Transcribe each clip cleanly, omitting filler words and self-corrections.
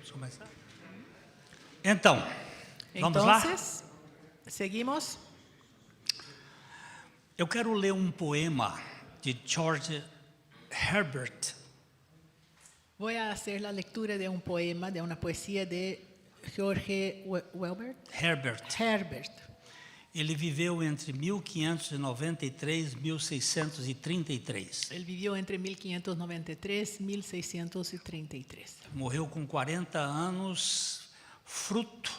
Vamos começar? Então, vamos lá? Seguimos. Eu quero ler um poema de George Herbert. Voy a hacer la lectura de un poema, de una poesía de George Herbert. Ele viveu entre 1593 e 1633. Él vivió entre 1593 y 1633. Morreu com 40 anos, fruto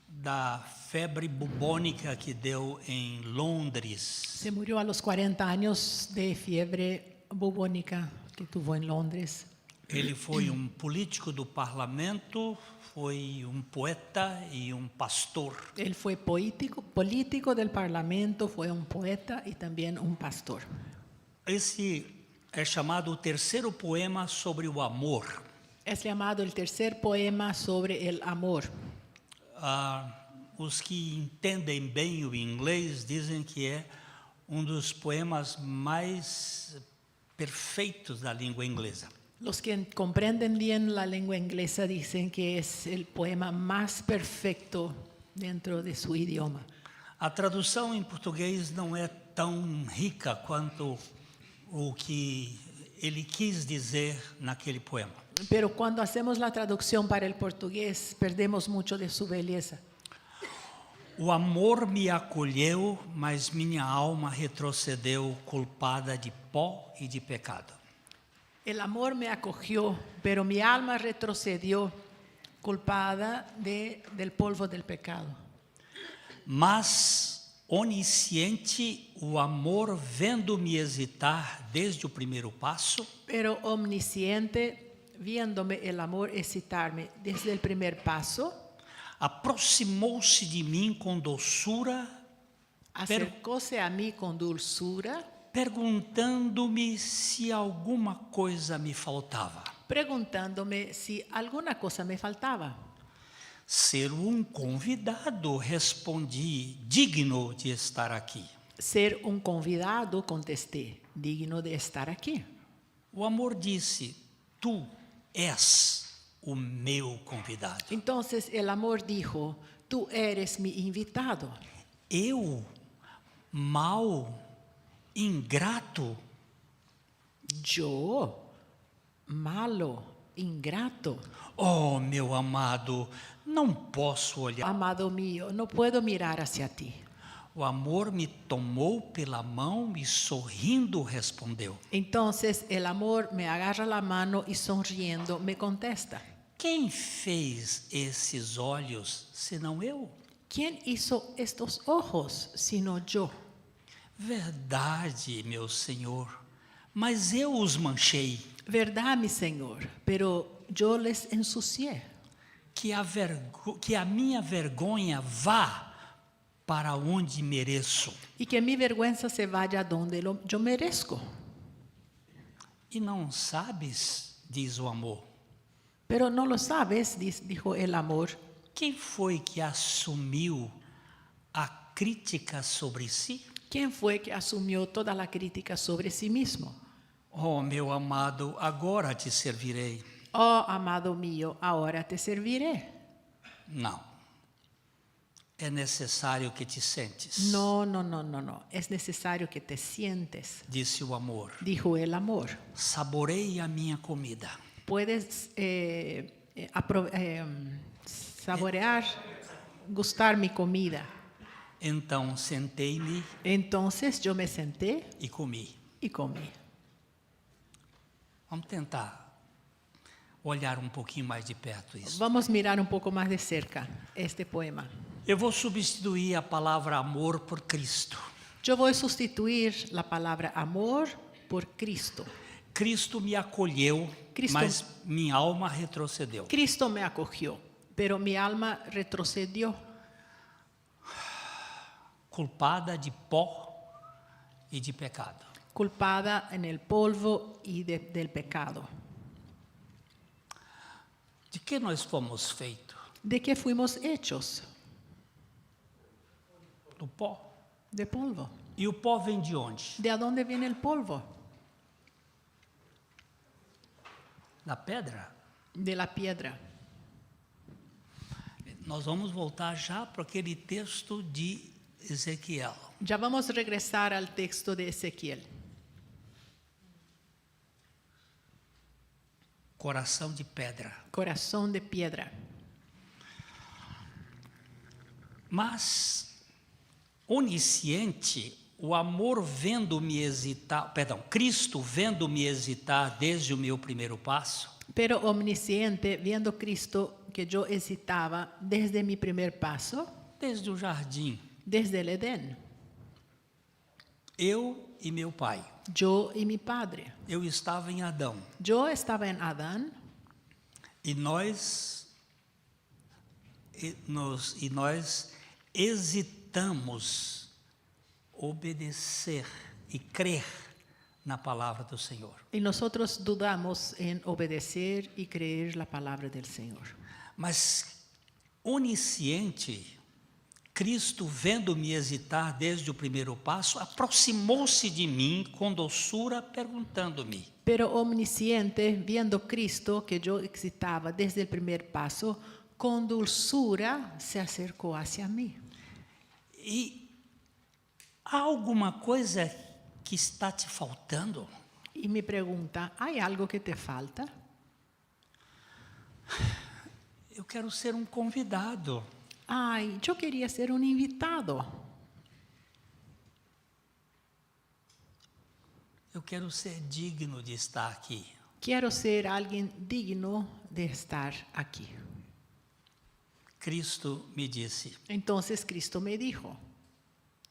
da febre bubônica que deu em Londres. Se murió a los 40 años de fiebre bubónica que tuvo en Londres. Ele foi um político do parlamento, foi um poeta e um pastor. Él fue político del parlamento, fue un poeta y también un pastor. Esse é chamado o terceiro poema sobre o amor. Es llamado el tercer poema sobre el amor. Os que entendem bem o inglês dizem que é um dos poemas mais perfeitos da língua inglesa. Los que comprenden bien la lengua inglesa dicen que es el poema más perfecto dentro de su idioma. A tradução em português não é tão rica quanto o que ele quis dizer naquele poema. Pero cuando hacemos la traducción para el portugués, perdemos mucho de su belleza. O amor me acolheu, mas minha alma retrocedeu culpada de pó e de pecado. El amor me acogió, pero mi alma retrocedió culpada del polvo del pecado. Mas, onisciente, o amor, vendo-me hesitar desde o primeiro passo, Pero omnisciente, viéndome el amor excitarme desde el primer paso, aproximou-se de mim com doçura, acercóse a mí con dulzura, perguntando-me se alguma coisa me faltava. preguntándome si alguna cosa me faltaba. Ser um convidado, respondi, digno de estar aqui. Ser un convidado, contesté, digno de estar aquí. O amor disse, tu és o meu convidado. Entonces el amor dijo, tú eres mi invitado. Eu, mau, ingrato, Yo, malo, ingrato, oh meu amado, não posso olhar. amado mío, no puedo mirar hacia ti. O amor me tomou pela mão e sorrindo respondeu. Entonces el amor me agarra la mano y sonriendo me contesta. Quem fez esses olhos, senão eu? ¿Quién hizo estos ojos sino yo? Verdade, meu Senhor, mas eu os manchei. Verdad, mi Señor, pero yo les ensucié. Que a minha vergonha vá para onde mereço. Y que mi vergüenza se vaya donde yo merezco. E não sabes, diz o amor, Pero no lo sabes, dijo el amor. quem foi que assumiu a crítica sobre si? ¿Quién fue que asumió toda la crítica sobre sí mismo? Oh, meu amado, agora te servirei. Oh, amado mío, ahora te serviré. Não. É necessário que te sentes, No. Es necesario que te sientes, disse o amor. dijo el amor. Saboreie a minha comida. Puedes saborear, gustar mi comida. Então sentei-me Entonces yo me senté e comi. y comí. Vamos tentar olhar um pouquinho mais de perto isso. Vamos a mirar un poco más de cerca este poema. Eu vou substituir a palavra amor por Cristo. Yo voy a sustituir la palabra amor por Cristo. Cristo me acolheu, mas minha alma retrocedeu. Cristo me acogió, pero mi alma retrocedió, Culpada de pó e de pecado. culpada en el polvo y del pecado. De que nós fomos feitos? ¿De qué fuimos hechos? Do pó. De polvo. E o pó vem de onde? ¿De dónde viene el polvo? Da pedra. De la piedra. Nós vamos voltar já para aquele texto de Ezequiel. Ya vamos a regresar al texto de Ezequiel. Coração de pedra. Corazón de piedra. Mas, onisciente, o amor vendo-me hesitar, Cristo vendo-me hesitar desde o meu primeiro passo, Pero omnisciente, viendo Cristo que yo hesitaba desde mi primer paso, desde o jardim, desde el Edén, eu e meu pai. yo y mi padre. Eu estava em Adão Yo estaba en Adán e nós hesitamos obedecer e crer na palavra do Senhor. y nosotros dudamos en obedecer y creer la palabra del Señor. Mas onisciente, Cristo, vendo-me hesitar desde o primeiro passo, aproximou-se de mim com doçura, perguntando-me: Pero omnisciente, viendo Cristo que yo hesitaba desde el primer paso, con dulzura se acercó hacia mí. e há alguma coisa que está te faltando? Y me pregunta, ¿hay algo que te falta? Eu quero ser um convidado. Ay, yo quería ser un invitado. Eu quero ser digno de estar aqui. Quiero ser alguien digno de estar aquí. Cristo me disse: Entonces Cristo me dijo,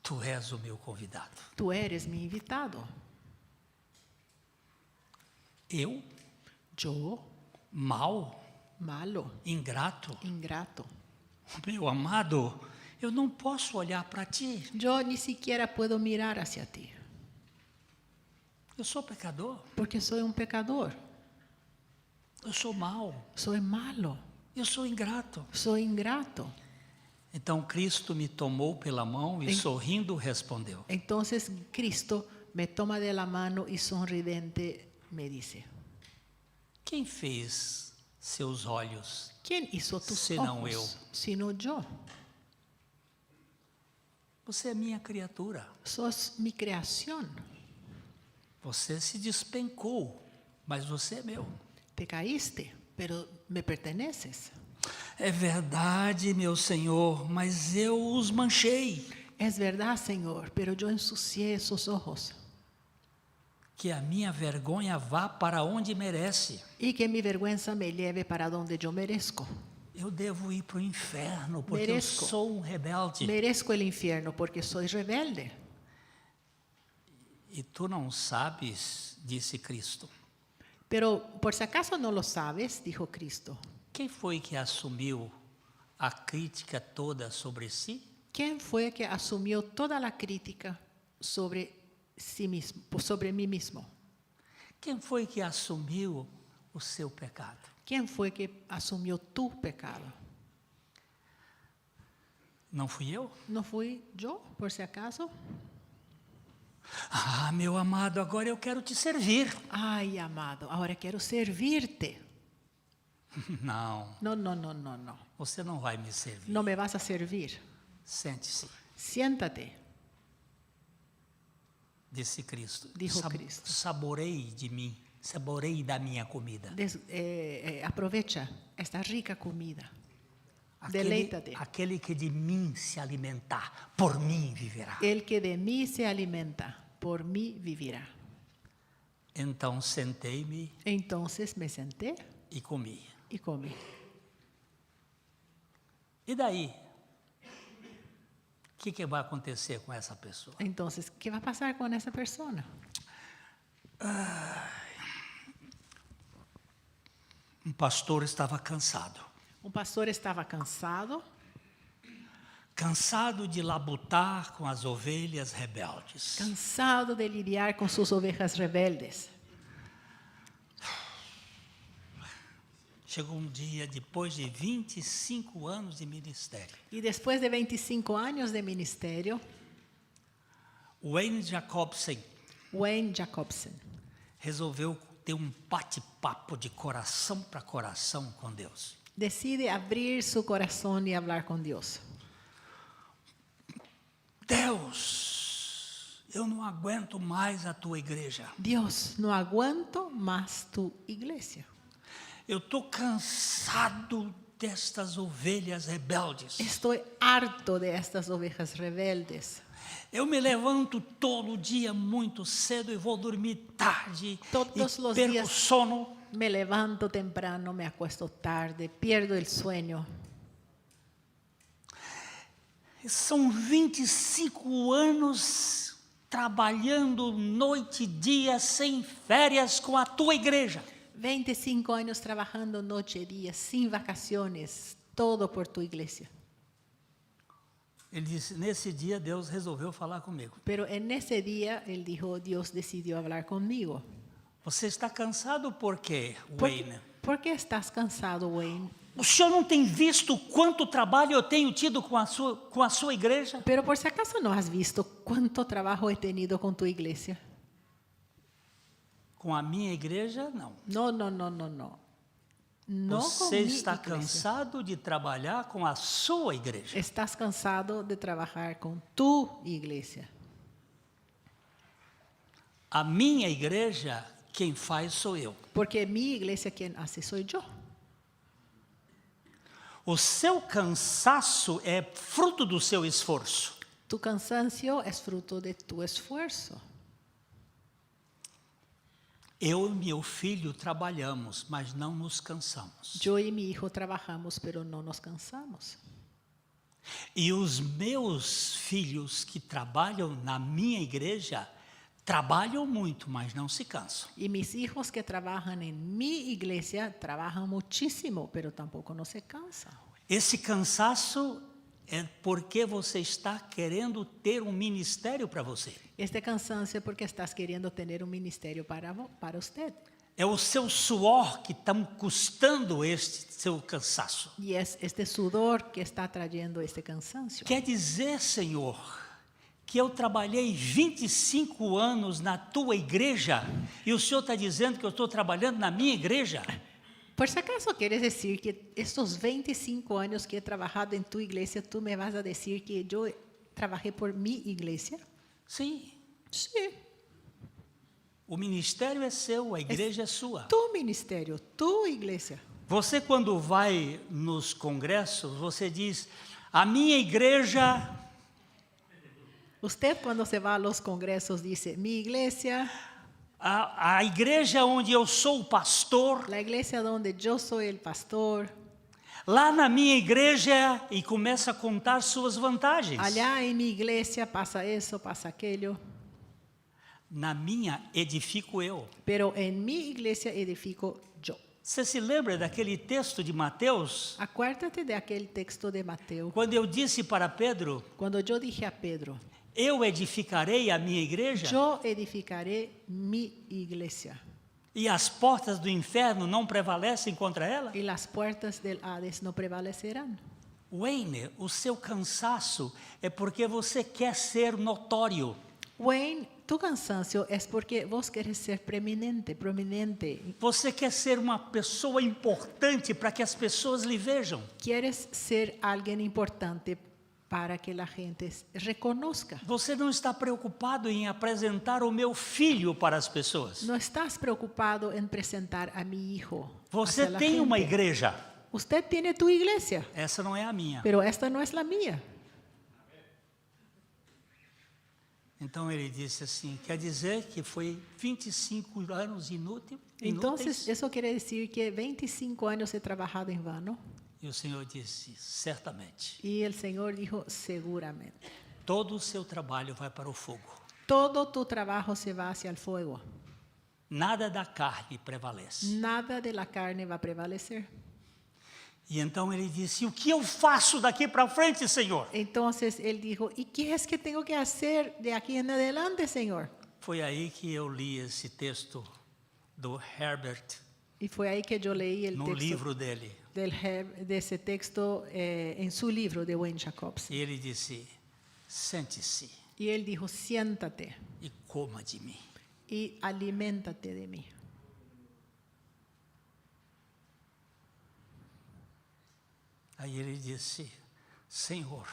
tu és o meu convidado. tú eres mi invitado. Eu, Yo, mau, malo, ingrato, ingrato. meu amado, eu não posso olhar para ti. Yo ni siquiera puedo mirar hacia ti, Eu sou pecador, porque soy un pecador. eu sou mau, Soy malo, eu sou ingrato. soy ingrato. Então Cristo me tomou pela mão e sorrindo respondeu: Entonces Cristo me toma de la mano y sonriente me dice, quem fez seus olhos? ¿quién hizo tus Senão ojos? eu. Sino yo. Você é minha criatura. Sos mi creación. Você se despencou, mas você é meu. Te caíste, pero me perteneces. É verdade, meu Senhor, mas eu os manchei. Es verdad, Señor, pero yo ensucié esos ojos. Que a minha vergonha vá para onde merece. Y que mi vergüenza me lleve para donde yo merezco. Eu devo ir para o inferno, porque Mereço. eu sou um rebelde. Merezco el infierno porque soy rebelde. E tu não sabes, disse Cristo, Pero por si acaso no lo sabes, dijo Cristo. quem foi que assumiu a crítica toda sobre si? ¿Quién fue que asumió toda la crítica sobre sí mismo, sobre mí mismo? Quem foi que assumiu o seu pecado? ¿Quién fue que asumió tu pecado? Não fui eu? ¿No fui yo, por si acaso? Ah, meu amado, agora eu quero te servir. Ay, amado, ahora quiero servirte. Não, No, no, no, no, no. você não vai me servir. No me vas a servir. Sente-se, Siéntate, disse Cristo. Dijo Cristo. Saboreie de mim, saboreie da minha comida. aprovecha esta rica comida. Aquele, Deleítate. aquele que de mim se alimentar, por mim viverá. El que de mí se alimenta, por mí vivirá. Então sentei-me Entonces me senté e comi. y comí. E daí? O que vai acontecer com essa pessoa? Entonces, ¿qué va a pasar con esa persona? Um pastor estava cansado. Un pastor estaba cansado Cansado de labutar com as ovelhas rebeldes. cansado de lidiar con sus ovejas rebeldes. Chegou um dia, depois de 25 anos de ministério, Y después de 25 años de ministerio, Wayne Jacobsen Wayne Jacobsen resolveu ter um bate-papo de coração para coração com Deus. decide abrir su corazón y hablar con Dios. Deus, eu não aguento mais a tua igreja. Dios, no aguanto más tu iglesia. Eu estou cansado destas ovelhas rebeldes. Estoy harto de estas ovejas rebeldes. Eu me levanto todo dia muito cedo e vou dormir tarde. Todos e os perco dias. sono. Me levanto temprano, me acuesto tarde, pierdo el sueño. São 25 anos trabalhando noite e dia, sem férias, com a tua igreja. 25 años trabajando noche y día, sin vacaciones, todo por tu iglesia. Ele disse, nesse dia Deus resolveu falar comigo. Pero en ese día, él dijo, Dios decidió hablar conmigo. Você está cansado por quê, Wayne? ¿Por qué estás cansado, Wayne? O senhor não tem visto quanto trabalho eu tenho tido com a sua igreja? Pero por si acaso no has visto cuánto trabajo he tenido con tu iglesia. Com a minha igreja, não. No, no, no, no, no. No con Você mi está iglesia. cansado de trabalhar com a sua igreja. Estás cansado de trabajar con tu iglesia. A minha igreja, quem faz sou eu. Porque mi iglesia quien hace soy yo. O seu cansaço é fruto do seu esforço. Tu cansancio es fruto de tu esfuerzo. Eu e meu filho trabalhamos, mas não nos cansamos. Yo y mi hijo trabajamos, pero no nos cansamos. E os meus filhos que trabalham na minha igreja, trabalham muito, mas não se cansam. Y mis hijos que trabajan en mi iglesia trabajan muchísimo, pero tampoco no se cansan. Esse cansaço é porque você está querendo ter um ministério para você. Este cansancio es porque estás queriendo tener un ministerio para usted. É o seu suor que está custando este seu cansaço. Y es este sudor que está trayendo este cansancio. Quer dizer, Senhor, que eu trabalhei 25 anos na tua igreja e o Senhor está dizendo que eu estou trabalhando na minha igreja? Por si acaso quieres decir que estos 25 años que he trabajado en tu iglesia, tú me vas a decir que yo trabajé por mi iglesia? Sim. Sí. O ministério é seu, a igreja é sua. Tu ministerio, tu iglesia. Você, quando vai nos congressos, você diz, a minha igreja... Usted cuando se va a los congresos dice, mi iglesia, A igreja onde eu sou o pastor, la iglesia donde yo soy el pastor, lá na minha igreja, e começa a contar suas vantagens. allá en mi iglesia pasa eso, pasa aquello, Na minha edifico eu. pero en mi iglesia edifico yo. Você se lembra daquele texto de Mateus? Acuérdate de aquel texto de Mateo, Quando eu disse para Pedro, cuando yo dije a Pedro, eu edificarei a minha igreja yo edificaré mi iglesia e as portas do inferno não prevalecem contra ela? y las puertas del Hades no prevalecerán. Wayne, o seu cansaço é porque você quer ser notório. Wayne, tu cansancio es porque vos querés ser prominente. Você quer ser uma pessoa importante para que as pessoas lhe vejam. Quieres ser alguien importante para que la gente reconozca. Você não está preocupado em apresentar o meu filho para as pessoas. No estás preocupado en presentar a mi hijo. Você hacia la tem uma gente. igreja. Usted tiene tu iglesia, Essa não é a minha. pero esta no es la mía. Então ele disse assim, quer dizer que foi 25 anos inúteis? Entonces, eso quiere decir que 25 años he trabajado en vano. E o Senhor disse, certamente, Y el Señor dijo, seguramente. todo o seu trabalho vai para o fogo. Todo tu trabajo se va hacia el fuego. Nada da carne prevalece. Nada de la carne va a prevalecer. E então ele disse, o que eu faço daqui para frente, Senhor? Entonces él dijo, ¿y qué es que tengo que hacer de aquí en adelante, Señor? Foi aí que eu li esse texto do Herbert, Y fue ahí que yo leí el no texto livro dele. de ese texto en su libro de Wayne Jacobs. E ele disse, sente-se Y él dijo, siéntate e coma de mim. y aliméntate de mí. Aí ele disse: Senhor,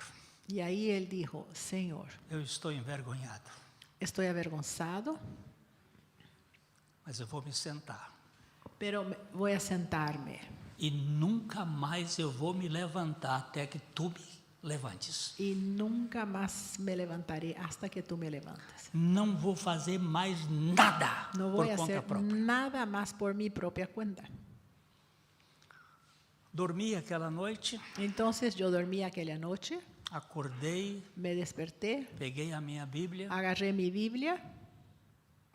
Y ahí él dijo, Señor, eu estou envergonhado, estoy avergonzado, mas eu vou me sentar. pero voy a sentarme. E nunca mais eu vou me levantar até que tu me levantes. Y nunca más me levantaré hasta que tú me levantes. Não vou fazer mais nada No por voy a conta hacer própria. nada más por mi propia cuenta. Dormi aquela noite, Entonces yo dormí aquella noche, acordei, me desperté, peguei a minha Bíblia agarré mi Biblia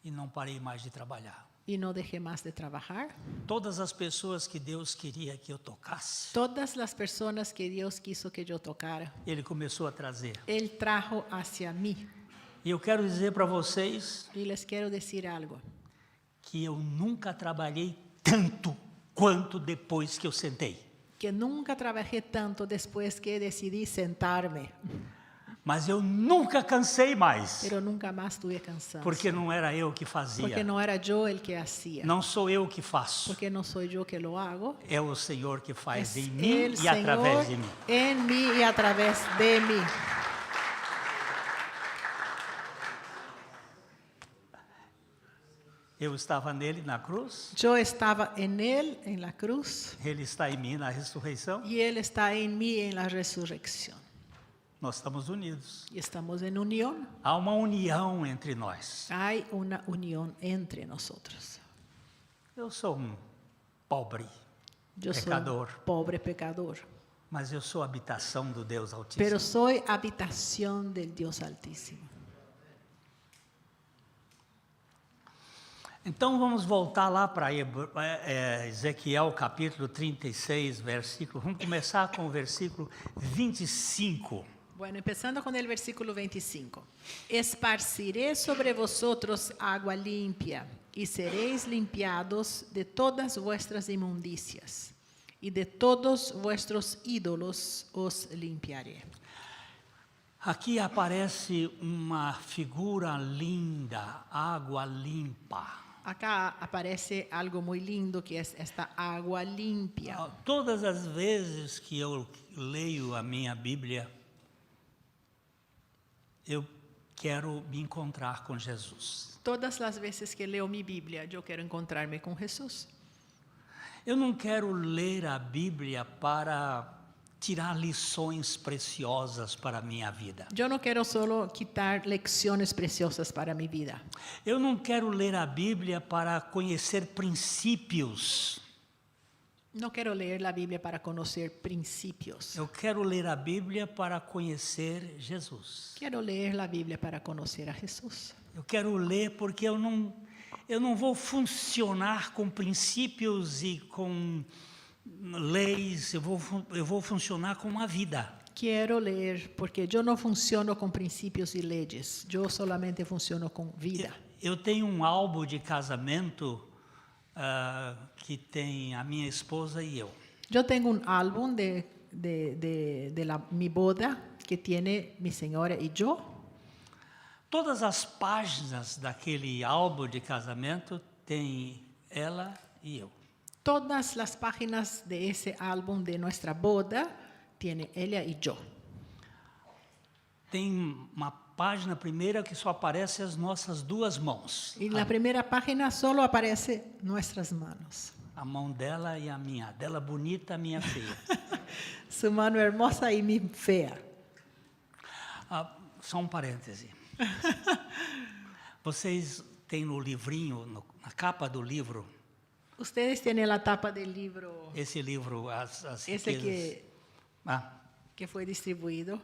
e não parei mais de trabalhar. y no dejé más de trabajar. Todas as pessoas que Deus queria que eu tocasse, Todas las personas que Dios quiso que yo tocara, Ele começou a trazer. Él trajo hacia mí. E eu quero dizer para vocês Y les quiero decir algo, que eu nunca trabalhei tanto quanto depois que eu sentei. que nunca trabajé tanto después que decidí sentarme, Mas eu nunca cansei mais, pero nunca más tuve cansancio. porque não era eu que fazia. Porque no era yo el que hacía, Não sou eu que faço, porque no soy yo que lo hago, é o Senhor que faz es em mim el e através Señor de mim. en mí y a través de mí. Eu estava nele na cruz, Yo estaba en Él en la cruz ele está em mim na ressurreição, y Él está en mí en la resurrección. nós estamos unidos. Y estamos en unión. Há uma união entre nós. Hay una unión entre nosotros. Eu sou pobre, Yo pecador, soy pobre pecador, mas eu sou habitação do Deus Altíssimo. pero soy habitación del Dios Altísimo. Então vamos voltar lá para Ezequiel capítulo 36, versículo. Vamos começar com o versículo 25. Bueno, empezando con el versículo 25. Esparciré sobre vosotros agua limpia, y seréis limpiados de todas vuestras inmundicias, y de todos vuestros ídolos os limpiaré. Aqui aparece uma figura linda, água limpa. Acá aparece algo muy lindo que es esta agua limpia. Todas as vezes que eu leio a minha Bíblia, eu quero me encontrar com Jesus. Todas las veces que leo mi Biblia, yo quiero encontrarme con Jesús. Eu não quero ler a Bíblia para tirar lições preciosas para a minha vida. Yo no quiero solo quitar lecciones preciosas para mi vida. Eu não quero ler a Bíblia para conhecer princípios. No quiero leer la Biblia para conocer principios. Eu quero ler a Bíblia para conhecer Jesus. Quiero leer la Biblia para conocer a Jesús. Eu quero ler porque eu não vou funcionar com princípios e com leis, eu vou funcionar com uma vida. Quiero leer porque yo no funciono con principios y leyes. Yo solamente funciono con vida. Eu tenho um álbum de casamento que tem a minha esposa e eu. Yo tengo un álbum de mi boda que tiene mi señora y yo. Todas as páginas daquele álbum de casamento tem ela e eu. Todas las páginas de ese álbum de nuestra boda tiene ella y yo. Tem uma página primeira que só aparece as nossas duas mãos. Y en la primera página solo aparece nuestras manos. A mão dela e a minha. Dela bonita, a minha feia. Su mano hermosa y mi fea. Só um parêntese. Vocês têm no livrinho, na capa do livro, Ustedes tienen la tapa del libro, esse livro, as ese riquezas. que fue distribuido.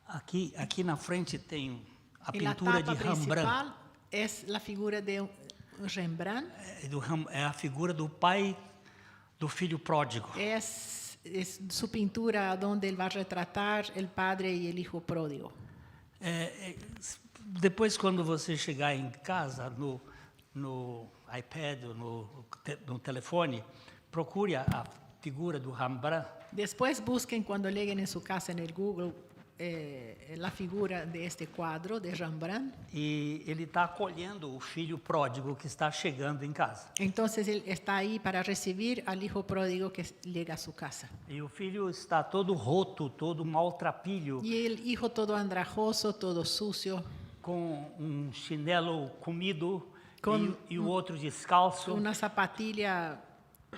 Aqui na frente tem a En la pintura tapa de Rembrandt. principal es la figura de un Rembrandt. É a figura do pai do filho pródigo. Es su pintura donde él va a retratar el padre y el hijo pródigo. Depois, quando você chegar em casa, no iPad, no telefone, procure a figura do Rembrandt. Después busquen cuando lleguen en su casa en el Google, la figura de este cuadro de Rembrandt. E ele está acolhendo o filho pródigo que está chegando em casa. Entonces él está ahí para recibir al hijo pródigo que llega a su casa. E o filho está todo roto, todo maltrapilho, Y el hijo todo andrajoso, todo sucio, com um chinelo comido Com- e o outro descalço. una zapatilla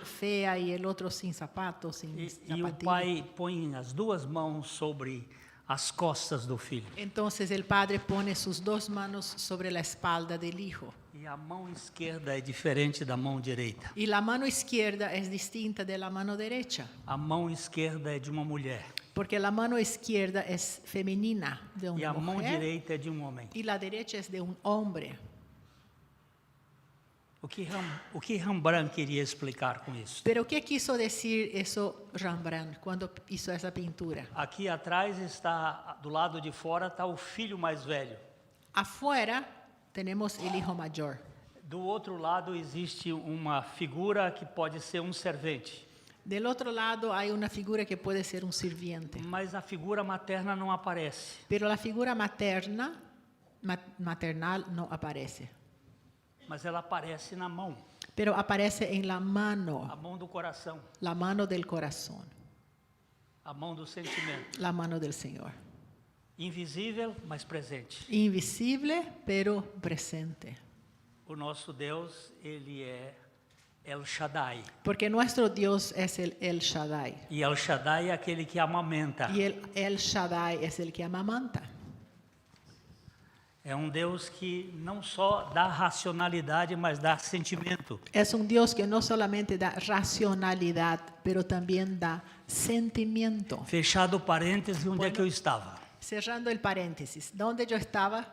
fea y el otro sin zapatos, sin E o zapatilla. pai põe as duas mãos sobre as costas do filho. Entonces el padre pone sus dos manos sobre la espalda del hijo. E a mão esquerda é diferente da mão direita. Y la mano izquierda es distinta de la mano derecha, A mão esquerda é de uma mulher porque la mano izquierda es femenina de e una a mão mujer direita é de um homem. y la derecha es de un hombre. O que Rembrandt queria explicar com isso? Pero ¿qué quiso decir eso Rembrandt cuando hizo esa pintura? Aqui atrás está, do lado de fora, está o filho mais velho. Afuera tenemos el hijo mayor. Do outro lado existe uma figura que pode ser um servente, Del otro lado hay una figura que puede ser un sirviente. mas a figura materna não aparece. Pero la figura maternal no aparece. Mas ela aparece na mão, Pero aparece en la a mano mão do coração, del corazón, a mão do sentimento. la mano del Señor. Invisível, mas presente. Invisible, pero presente. O nosso Deus, ele é El Shaddai. Porque nuestro Dios es el Shaddai. E El Shaddai é aquele que amamenta. Y el Shaddai es el que amamanta. É um Deus que não só dá racionalidade, mas dá sentimento. Es un Dios que no solamente da racionalidad, pero también da sentimiento. Fechado parênteses, onde é que eu estava? Cerrando el paréntesis, ¿dónde yo estaba?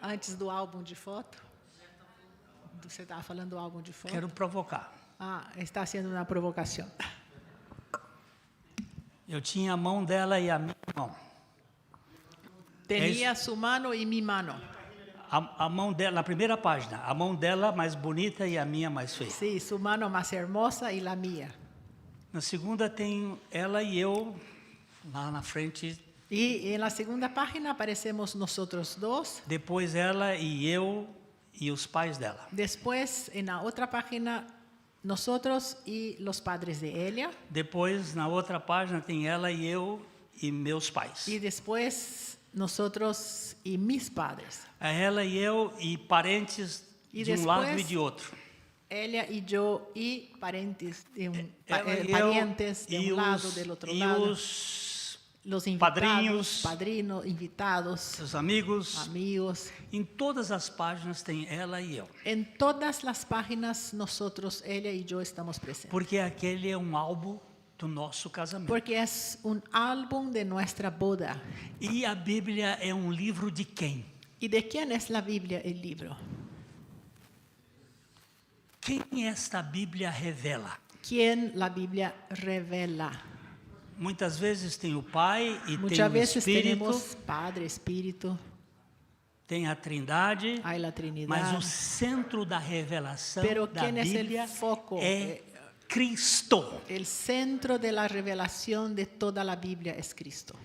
Antes do álbum de foto? Você estava falando do álbum de foto? Quero provocar. Ah, está haciendo una provocación. Eu tinha a mão dela e a minha mão. Tenía su mano y mi mano. A mão dela, na primeira página, a mão dela mais bonita e a minha mais feia. Sí, su mano más hermosa y la mía. Na segunda tem ela e eu, lá na frente. Y en la segunda página aparecemos nosotros dos. Depois ela e eu e os pais dela. Después, en la otra página, nosotros y los padres de Elia. Depois, na outra página, tem ela e eu e meus pais. Y después, nosotros y mis padres. Ela e eu e parentes E de um depois, lado e de outro. Elia y yo y parientes Ela e eu parientes de e un lado, os, del otro e lado. os Los invitados, padrinhos, invitados, seus amigos. amigos. Em todas as páginas tem ela e eu. En todas las páginas nosotros, Elia y yo, estamos presentes. Porque aquele é um álbum do nosso casamento. Porque es un álbum de nuestra boda. E a Bíblia é um livro de quem? ¿Y de quién es la Biblia, el libro? Quem esta Bíblia revela? ¿Quién la Biblia revela? Muitas vezes tem o Pai e tem Muchas o veces Espírito, tenemos Padre, Espíritu, tem a Trindade, hay la Trinidad. mas o centro da revelação Pero da ¿quién es el Bíblia foco? é Cristo. El centro de la revelación de toda la Biblia es Cristo.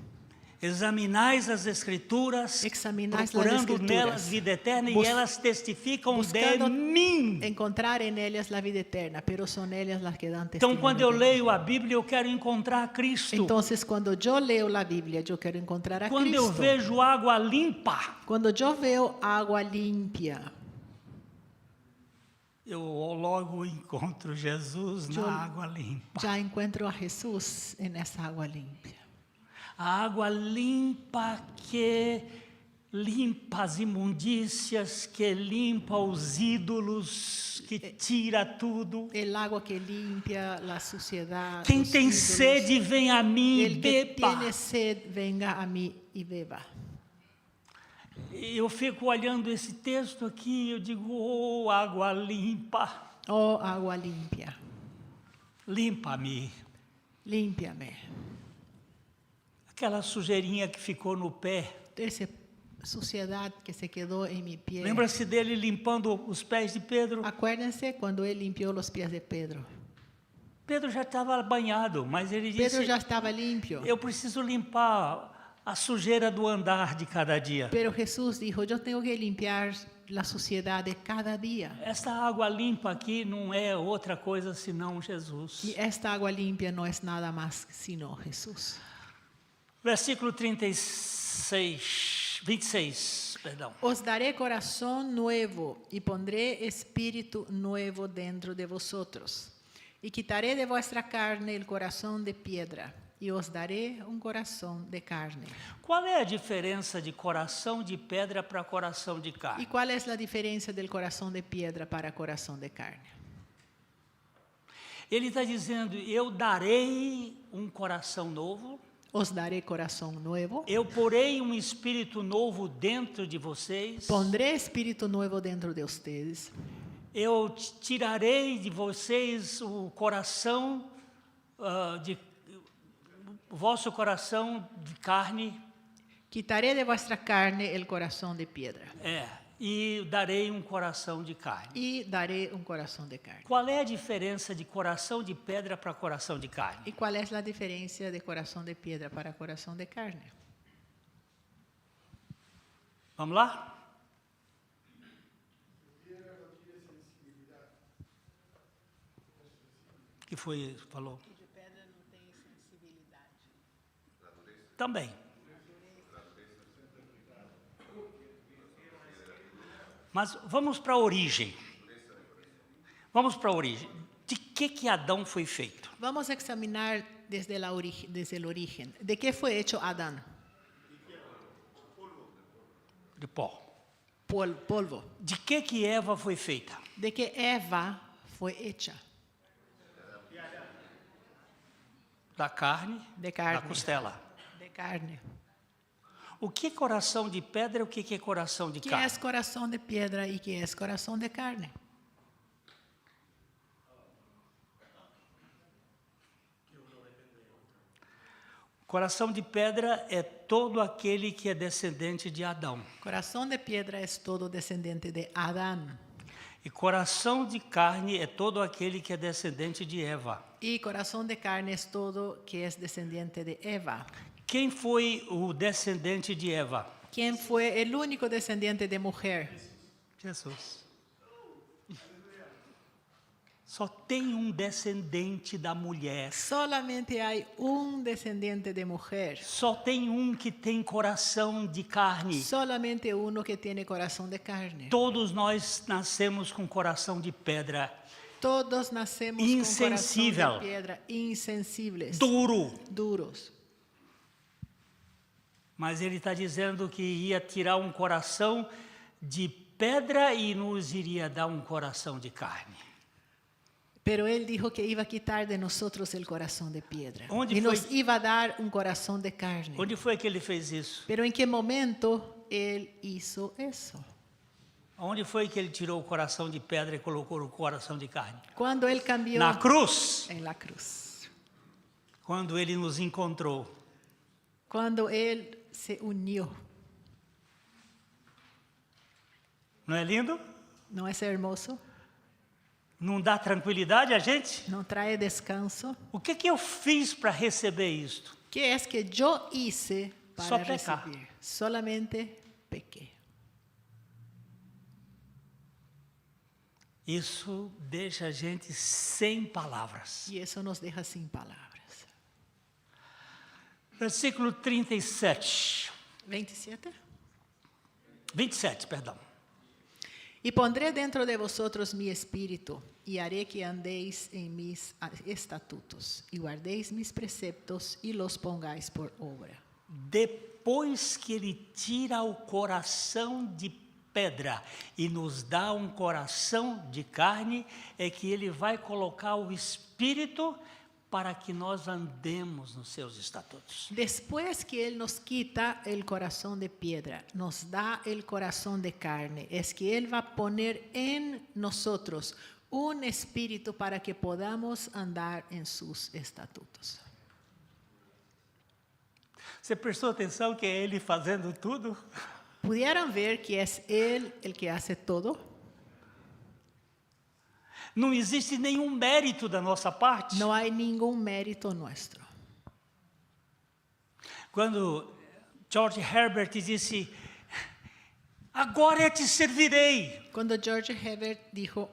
Examinais as Escrituras, Examinais procurando las Escrituras, nelas vida eterna, e bus- elas testificam de buscando mim. encontrar en ellas la vida eterna, pero son ellas las que dan Então, testimonio. quando eu de mí. leio a Bíblia, eu quero encontrar Cristo. Entonces, cuando yo leo la Biblia, yo quiero encontrar a Quando eu Cristo. vejo água limpa, Cuando yo veo agua limpia, eu logo encontro Jesus Eu- na água limpa. ya encuentro a Jesús en esa agua limpia. A água limpa que limpa as imundícias, que limpa os ídolos, que tira tudo. El agua que limpia la suciedad. Quem los tem ídolos. sede, vem a mim e El que beba. tiene sed, venga a mí y beba. Eu fico olhando esse texto aqui e eu digo, oh, água limpa, Oh, agua limpia, limpa-me. límpiame. Aquela sujeirinha que ficou no pé. Esa suciedad que se quedó en mi pie. Lembra-se dele limpando os pés de Pedro? Acuérdense cuando él limpió los pies de Pedro. Pedro já estava banhado, mas ele disse, Pedro ya estaba limpio. eu preciso limpar a sujeira do andar de cada dia. Pero Jesús dijo, yo tengo que limpiar la suciedad de cada día. Essa água limpa aqui não é outra coisa senão Jesus. Y esta agua limpia no es nada más sino Jesús. Versículo 26, perdão. Os daré corazón nuevo y pondré espíritu nuevo dentro de vosotros. Y quitaré de vuestra carne el corazón de piedra y os daré un corazón de carne. Qual é a diferença de coração de pedra para coração de ¿Y carne? cuál es la diferencia del corazón de piedra para corazón de carne? Ele está dizendo, eu darei um coração novo, Os daré corazón nuevo. eu porei um espírito novo dentro de vocês, Pondré espíritu nuevo dentro de ustedes. eu tirarei de vocês o coração, o vosso coração de carne, Quitaré de vuestra carne el corazón de piedra e darei um coração de carne. y daré un corazón de carne. Qual é a diferença de coração de pedra para coração de carne? ¿Y cuál es la diferencia de corazón de piedra para corazón de carne? Vamos lá? O que foi isso que falou? De pedra não tem sensibilidade. Também. Mas vamos para a origem. Vamos para a origem. De que Adão foi feito? Vamos a examinar desde el origen. ¿De qué fue hecho Adán? De pó. Polvo. De que Eva foi feita? ¿De qué Eva fue hecha? Da carne, De carne. da costela. De carne. O que é coração de pedra e o que é coração de ¿Qué carne? es corazón de piedra y qué es corazón de carne? Coração de pedra é todo aquele que é descendente de Adão. Corazón de piedra es todo descendiente de Adán. E coração de carne é todo aquele que é descendente de Eva. Y corazón de carne es todo que es descendiente de Eva. Quem foi o descendente de Eva? ¿Quién fue el único descendiente de mujer? Jesus. Só tem um descendente da mulher. Solamente hay un descendiente de mujer. Só tem um que tem coração de carne. Solamente uno que tiene corazón de carne. Todos nós nascemos com coração de pedra, Todos nacemos Insensível. con corazón de piedra, insensibles, duro. duros. Mas ele está dizendo que ia tirar um coração de pedra e nos iria dar um coração de carne. Pero él dijo que iba a quitar de nosotros el corazón de piedra. ¿Dónde Y fue? nos iba a dar un corazón de carne. Onde foi que ele fez isso? Pero ¿en qué momento él hizo eso? Onde foi que ele tirou o coração de pedra e colocou o coração de carne? Cuando él cambió Na cruz, en la cruz. quando ele nos encontrou. Cuando él se unió. Não é lindo? ¿No es hermoso? Não dá tranquilidade a gente? ¿No trae descanso? O que eu fiz para receber isto? ¿Qué es que yo hice para Só pecar. recibir? Solamente pequé. Isso deixa a gente sem palavras. Y eso nos deja sin palabras. Versículo 37. 27, perdão. Y pondré dentro de vosotros mi espíritu, y haré que andéis en mis estatutos, y guardéis mis preceptos, y los pongáis por obra. Depois que ele tira o coração de pedra e nos dá um coração de carne, é que ele vai colocar o Espírito para que nós andemos nos seus estatutos. Después que Él nos quita el corazón de piedra, nos da el corazón de carne, es que Él va a poner en nosotros un espíritu para que podamos andar en sus estatutos. Você prestou atenção que é ele fazendo tudo? ¿Pudieran ver que es Él el que hace todo? Não existe nenhum mérito da nossa parte. No hay ningún mérito nuestro. Quando George Herbert disse, agora eu te servirei. Cuando George Herbert dijo,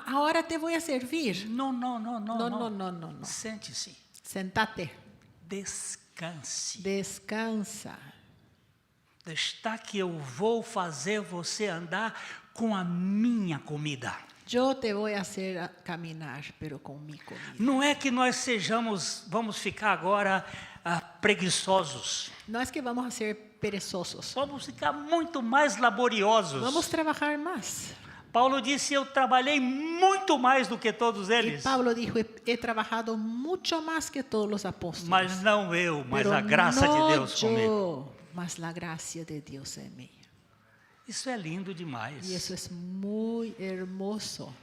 ahora te voy a servir. Não. No. Sente-se. Sentate, Descanse. descansa. Está que eu vou fazer você andar com a minha comida. Yo te voy a hacer caminar, pero con mi comida. Não é que nós vamos ficar agora preguiçosos. No es que vamos a ser perezosos. Vamos ficar muito mais laboriosos. Vamos a trabajar más. Paulo disse, eu trabalhei muito mais do que todos Y eles. Pablo dijo, he trabajado mucho más que todos los apóstoles. Mas não eu, mas pero a graça no de Deus comigo. yo, mas la gracia de Dios en mí. Isso é lindo demais. Y eso es muy hermoso.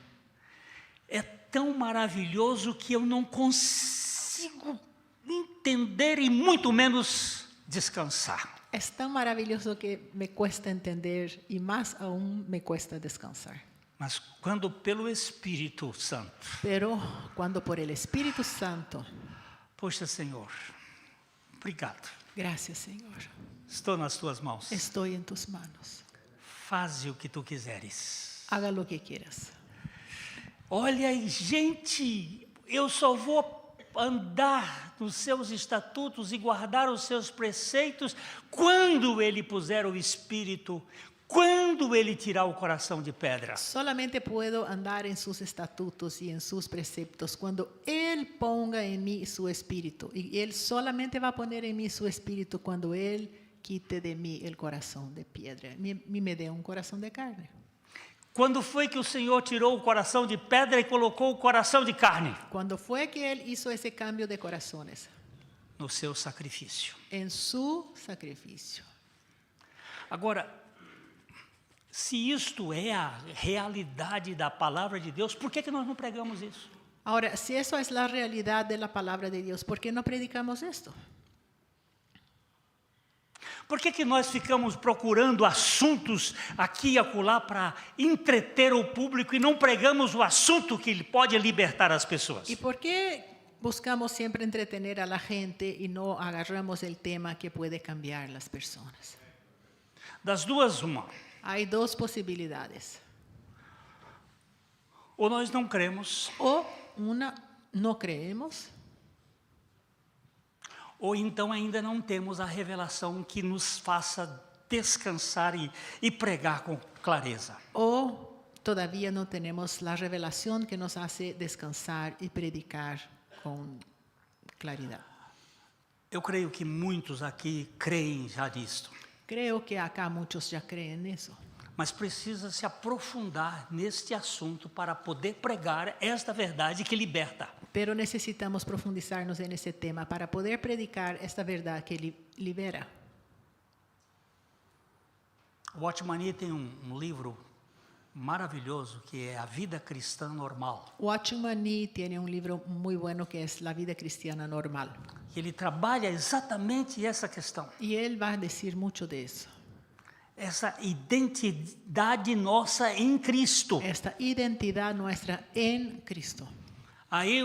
É tão maravilhoso que eu não consigo entender e muito menos descansar. Es tan maravilloso que me cuesta entender y más aún me cuesta descansar. Mas quando pelo Espírito Santo, Pero cuando por el Espíritu Santo, poxa Senhor, obrigado. gracias Señor, Estou nas tuas mãos. estoy en tus manos. Faze o que tu quiseres. Haga lo que quieras. Olha aí, gente, eu só vou andar nos seus estatutos e guardar os seus preceitos quando ele puser o Espírito, quando ele tirar o coração de pedra. Solamente puedo andar en sus estatutos y en sus preceptos cuando Él ponga en mí su espíritu. Y Él solamente va a poner en mí su espíritu cuando Él quite de mí el corazón de piedra. Me dé un corazón de carne. Quando foi que o Senhor tirou o coração de pedra e colocou o coração de carne? ¿Cuándo fue que Él hizo ese cambio de corazones? No seu sacrifício. En su sacrificio. Agora, se isto é a realidade da palavra de Deus, por que nós não pregamos isso? Ahora, si eso es la realidad de la palabra de Dios, ¿por qué no predicamos esto? Por que nós ficamos procurando assuntos aqui e acolá para entreter o público e não pregamos o assunto que pode libertar as pessoas? ¿Y por qué buscamos siempre entretener a la gente y no agarramos el tema que puede cambiar las personas? Das duas, uma. Hay dos posibilidades. Ou nós não cremos, O una, no creemos, ou então ainda não temos a revelação que nos faça descansar e pregar com clareza. o todavía no tenemos la revelación que nos hace descansar y predicar con claridad. Eu creio que muitos aqui creem já nisto, Creo que acá muchos ya creen eso. mas precisa se aprofundar neste assunto para poder pregar esta verdade que liberta. Pero necesitamos profundizarnos en ese tema para poder predicar esta verdad que libera. Watchman Nee tem um livro maravilhoso que é A Vida Cristã Normal. Watchman Nee tiene un libro muy bueno que es La vida cristiana normal. Ele trabalha exatamente essa questão. Y él va a decir mucho de eso. Essa identidade nossa em Cristo. Esta identidad nuestra en Cristo. Aí,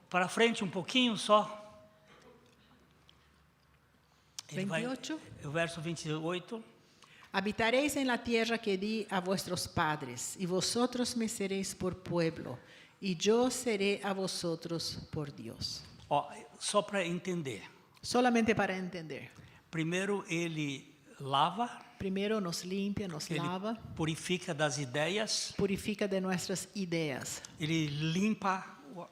para frente um pouquinho só. Ele 28. O verso 28. Habitaréis en la tierra que di a vuestros padres, y vosotros me seréis por pueblo, y yo seré a vosotros por Dios. Ó, só para entender. Solamente para entender. Primeiro ele lava, Primero nos limpia, nos ele lava, purifica das ideias, purifica de nuestras ideas, ele limpa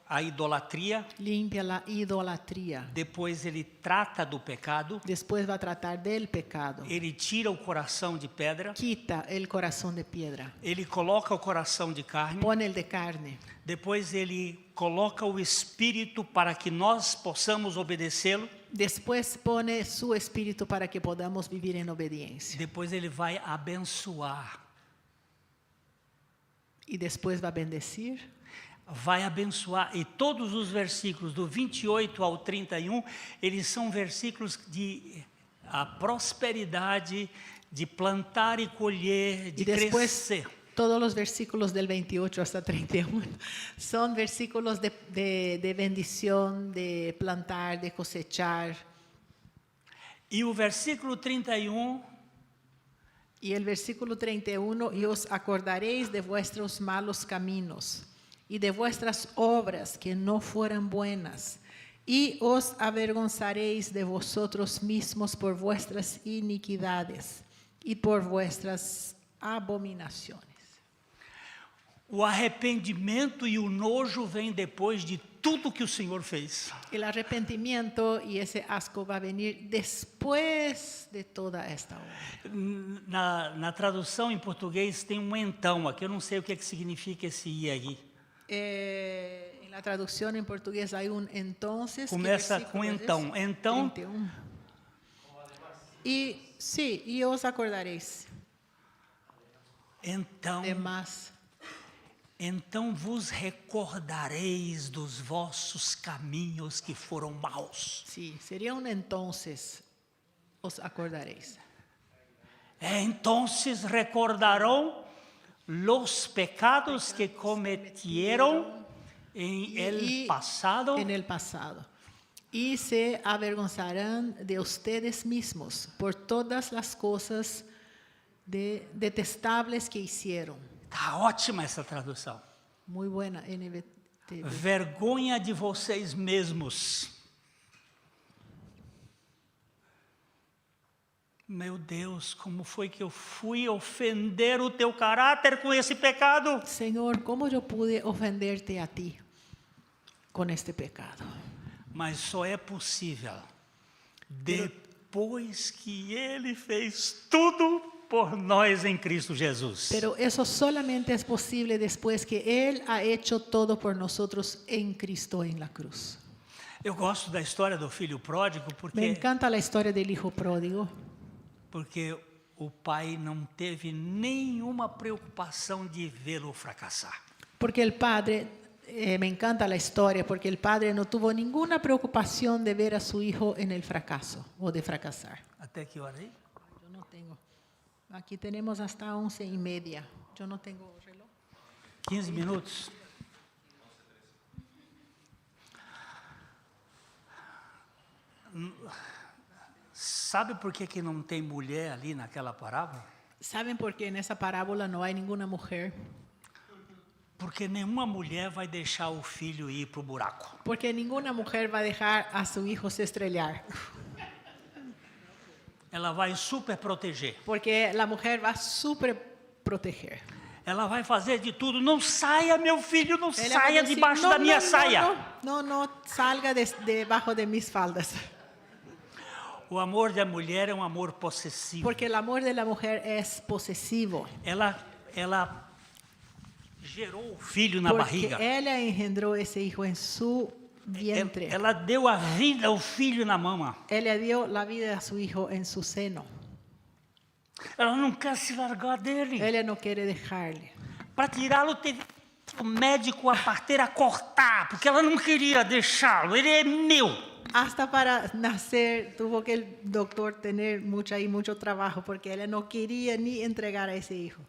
a idolatria, limpia la idolatría. depois ele trata do pecado, Después va a tratar del pecado. ele tira o coração de pedra, Quita el corazón de piedra, ele coloca o coração de carne, pone el de carne. depois ele coloca o Espírito para que nós possamos obedecê-lo, Después pone su espíritu para que podamos vivir en obediencia. depois ele vai abençoar, Y después va a bendecir. vai abençoar, e todos os versículos do 28 ao 31, eles são versículos de a prosperidade, de plantar e colher, de E depois- crescer. Todos los versículos del 28 hasta 31 son versículos de bendición, de plantar, de cosechar. E o versículo 31 Y el versículo 31, y os acordaréis de vuestros malos caminos y de vuestras obras que no fueran buenas, y os avergonzaréis de vosotros mismos por vuestras iniquidades y por vuestras abominaciones. o arrependimento e o nojo vem depois de tudo que o Senhor fez. El arrepentimiento y ese asco va a venir después de toda esta obra. Na tradução em português tem um então aqui, eu não sei o que significa esse i aí. En la traducción en portugués hay un entonces. Começa com então. Então, 31. Y sí, y os acordaréis então, de más. então vos recordareis dos vossos caminhos que foram maus. Sí, sería un entonces, os acordaréis. Entonces recordarão los pecados que cometieron en el pasado. En el pasado. Y se avergonzarán de ustedes mismos por todas las cosas detestables que hicieron. Tá ótima essa tradução. Muy buena, NVT. Vergonha de vocês mesmos. Meu Deus, como foi que eu fui ofender o teu caráter com esse pecado? Señor, ¿cómo yo pude ofenderte a ti con este pecado? Mas só é possível depois que Ele fez tudo por nós em Cristo Jesus. Pero eso solamente es posible después que Él ha hecho todo por nosotros en Cristo en la cruz. Eu gosto da história do filho pródigo Me porque encanta la historia del hijo pródigo, o pai não teve nenhuma preocupação de vê-lo fracassar. porque el padre, me encanta la historia, porque el padre no tuvo ninguna preocupación de ver a su hijo en el fracaso o de fracasar. Até que hora aí? Yo no tengo. Aquí tenemos hasta 11:30. Yo no tengo reloj. 15 minutos. Sabe por que não tem mulher ali naquela parábola? ¿Saben por qué en esa parábola no hay ninguna mujer? Porque nenhuma mulher vai deixar o filho ir para o buraco. Porque ninguna mujer va a dejar a su hijo se estrellar. Ela vai super proteger. Porque la mujer va a super proteger. Ela vai fazer de tudo. Não saia, meu filho, não Ella va a saia decir, debaixo da minha saia. No, salga debajo de mis faldas. O amor da mulher é um amor possessivo. Porque el amor de la mujer es posesivo. Ela gerou o filho na Porque barriga. ella engendró ese hijo en su vientre. Ela deu a vida ao filho na mama. Ella dio la vida a su hijo en su seno. Ela não quer se largar dele. Ella no quiere dejarle. Para tirá-lo, teve o médico, a parteira, cortar, porque ela não queria deixá-lo. Ele é meu. Hasta para nacer tuvo que el doctor tener mucho trabajo porque ella no quería ni entregar a ese hijo.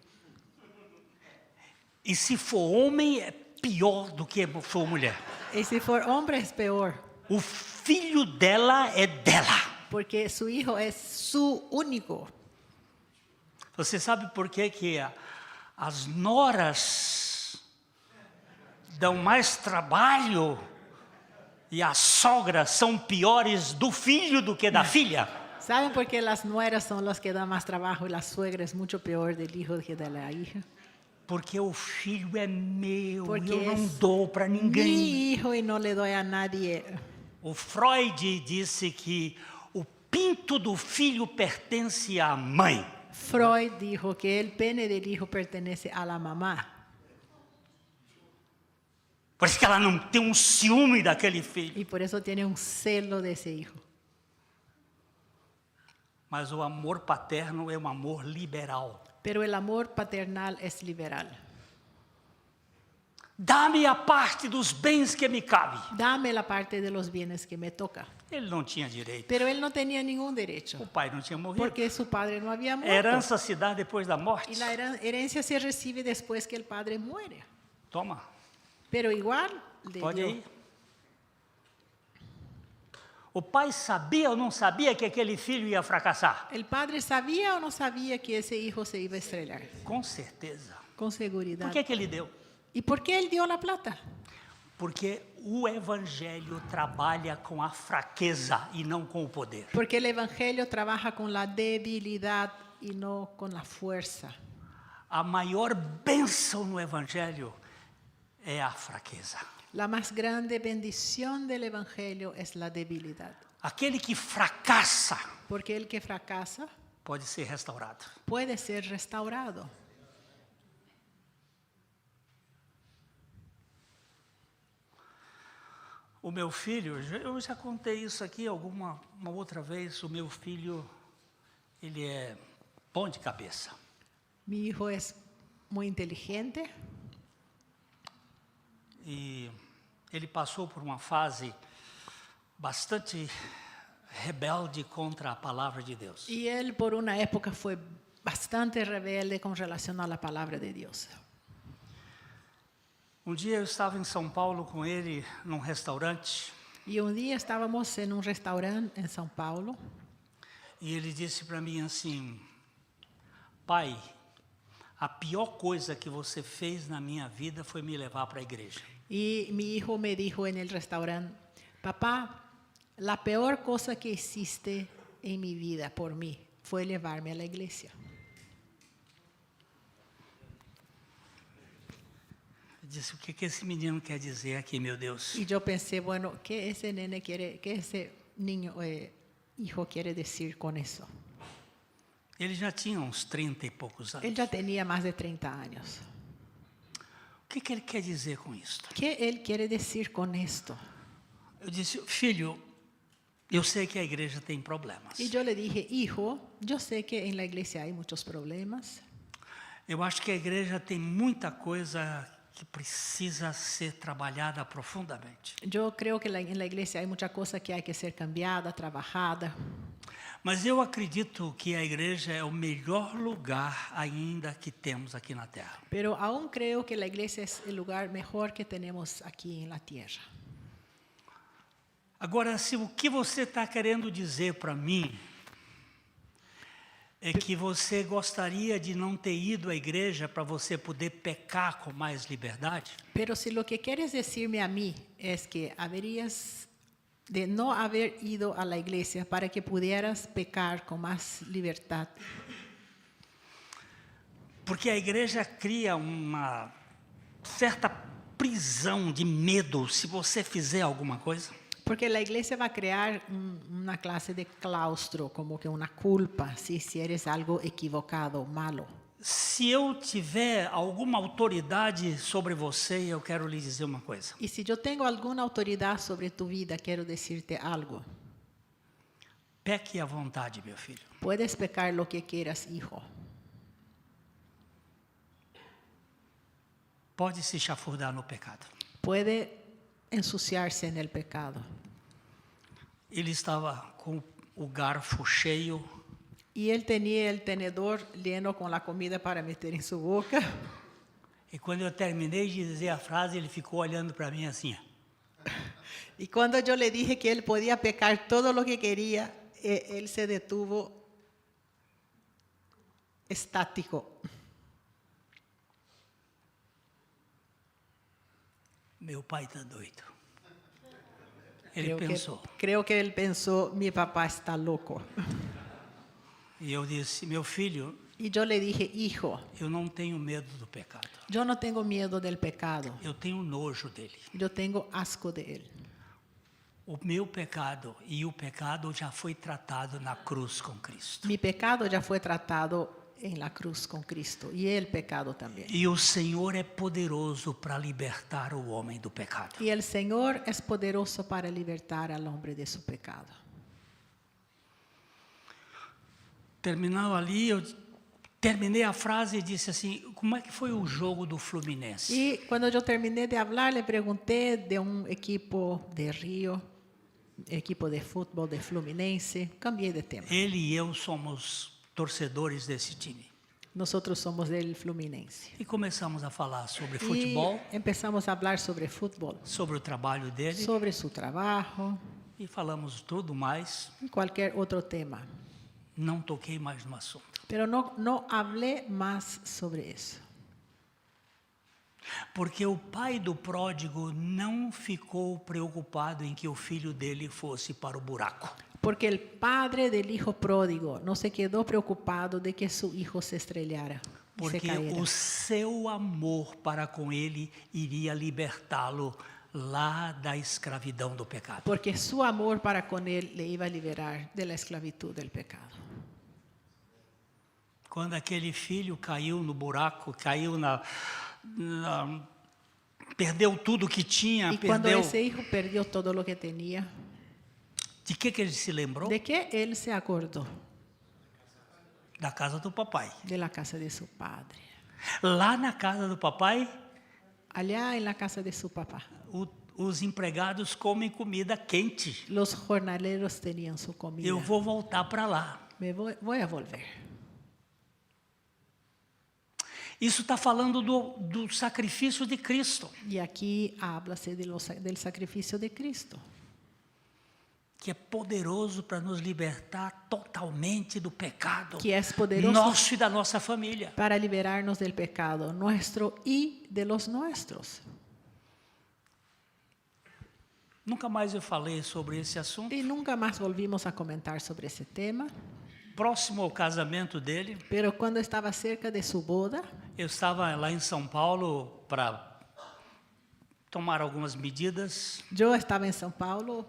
E se for homem, é pior do que for mulher. Y si for hombre es peor, O filho dela é dela. porque su hijo es su único. Você sabe por que as noras dão mais trabalho e as sogras são piores do filho do que da filha? ¿Saben por qué las nueras son las que dan más trabajo y la suegra es mucho peor del hijo que de la hija? Porque o filho é meu, Porque eu não es dou para ninguém. Mi hijo y no le doy a nadie. O Freud disse que o pinto do filho pertence à mãe. Freud dijo que el pene del hijo pertenece a la mamá. Por isso que ela não tem um ciúme daquele filho. Y por eso tiene un celo de ese hijo. Mas o amor paterno é um amor liberal. Pero el amor paternal es liberal. Dá-me a parte dos bens que me cabe. Dame la parte de los bienes que me toca. Ele não tinha direito. Pero él no tenía ningún derecho, O pai não tinha morrido. porque su padre no había A muerto. herança se dá depois da Y morte. la herencia se recibe después que el padre muere. Toma, Pero igual le pode dio. ir. O pai sabia ou não sabia que aquele filho ia fracassar? ¿El padre sabía o no sabía que ese hijo se iba a estrellar? Com certeza. Con seguridad. Por que ele deu? ¿Y por qué él dio la plata? Porque o evangelho trabalha com a fraqueza e não com o poder. Porque el evangelio trabaja con la debilidad y no con la fuerza. A maior bênção no evangelho é a fraqueza. La más grande bendición del evangelio es la debilidad. Aquele que fracassa Porque el que fracasa pode ser restaurado. puede ser restaurado. O meu filho, eu já contei isso aqui uma outra vez, o meu filho, ele é bom de cabeça. Mi hijo es muy inteligente E ele passou por uma fase bastante rebelde contra a palavra de Deus. y él por una época fue bastante rebelde con relación a la palabra de Dios. Um dia eu estava em São Paulo com ele num restaurante Y un día estábamos en un restaurante en São Paulo e ele disse para mim assim: pai, a pior coisa que você fez na minha vida foi me levar para a igreja. y mi hijo me dijo en el restaurante, papá, la peor cosa que hiciste en mi vida por mí fue llevarme a la iglesia. Eu disse: o que esse menino quer dizer aqui, meu Deus? Y yo pensé, bueno, ¿qué ese nene quiere, qué ese niño, hijo quiere decir con eso? Ele já tinha uns 30 e poucos anos. Él ya tenía más de 30 años. O que ele quer dizer com isso? ¿Qué él quiere decir con esto? Eu disse: filho, eu sei que a igreja tem problemas. Y yo le dije, hijo, yo sé que en la iglesia hay muchos problemas. Eu acho que a igreja tem muita coisa que precisa ser trabalhada profundamente. Yo creo que en la iglesia hay mucha cosa que hay que ser cambiada, trabajada. Mas eu acredito que a igreja é o melhor lugar ainda que temos aqui na terra. Pero aún creo que la iglesia es el lugar mejor que tenemos aquí en la tierra. Agora, se o que você está querendo dizer para mim é que você gostaria de não ter ido à igreja para você poder pecar com mais liberdade, Pero si lo que quieres decirme a mí es que habrías de no haber ido a la iglesia para que pudieras pecar con más libertad. porque a igreja cria uma certa prisão de medo se você fizer alguma coisa. Porque la iglesia va a crear una clase de claustro, como que una culpa, si eres algo equivocado, malo. Se eu tiver alguma autoridade sobre você, eu quero lhe dizer uma coisa. Y si yo tengo alguna autoridad sobre tu vida, quiero decirte algo. Peque à vontade, meu filho. Puedes pecar lo que quieras, hijo. Pode se chafurdar no pecado. Puede ensuciarse en el pecado. Ele estava com o garfo cheio Y él tenía el tenedor lleno con la comida para meter en su boca. e quando eu terminei de dizer a frase, ele ficou olhando para mim assim. Y cuando yo le dije que él podía pecar todo lo que quería, él se detuvo estático. Meu pai está doido. Ele pensou. Creo que él pensó, mi papá está loco. E eu disse: meu filho, Y yo le dije, hijo, eu não tenho medo do pecado. yo no tengo miedo del pecado. Eu tenho nojo dele. Yo tengo asco de él. O meu pecado e o pecado já foi tratado na cruz com Cristo. Mi pecado ya fue tratado en la cruz con Cristo y el pecado también. E o Senhor é poderoso para libertar o homem do pecado. Y el Señor es poderoso para libertar al hombre de su pecado. Terminado ali, eu terminei a frase e disse assim, como é que foi o jogo do Fluminense? Y cuando yo terminé de hablar, le pregunté de un equipo de Río, equipo de fútbol de Fluminense. Cambié de tema. Ele e eu somos torcedores desse time. Nosotros somos del Fluminense. E começamos a falar sobre Y futebol, empezamos a hablar sobre fútbol, sobre o trabalho dele, sobre su trabajo e falamos tudo mais. y cualquier otro tema. Não toquei mais no assunto. Pero no hablé más sobre eso. Porque o pai do pródigo não ficou preocupado em que o filho dele fosse para o buraco. Porque el padre del hijo pródigo no se quedó preocupado de que su hijo se estrellara y se Porque caera. o seu amor para com ele iria libertá-lo lá da escravidão do pecado. Porque su amor para con él le iba a liberar de la esclavitud del pecado. Quando aquele filho caiu no buraco, perdeu tudo que tinha, Y cuando perdeu. ese hijo perdió todo lo que tenía, De que ele se lembrou? ¿de qué él se acordó? Da casa do papai. De la casa de su padre. Lá na casa do papai, Allá en la casa de su papá, os empregados comem comida quente. los jornaleros tenían su comida. Eu vou voltar para lá. Voy a volver. Isso está falando do sacrifício de Cristo, Y aquí háblase del sacrificio de Cristo, que é poderoso para nos libertar totalmente do pecado que es poderoso nosso e da nossa família. para liberarnos del pecado nuestro y de los nuestros. Nunca mais eu falei sobre esse assunto. Y nunca más volvimos a comentar sobre ese tema, Próximo ao casamento dele, pero cuando estaba cerca de su boda, eu estava lá em São Paulo para tomar algumas medidas yo estaba en São Paulo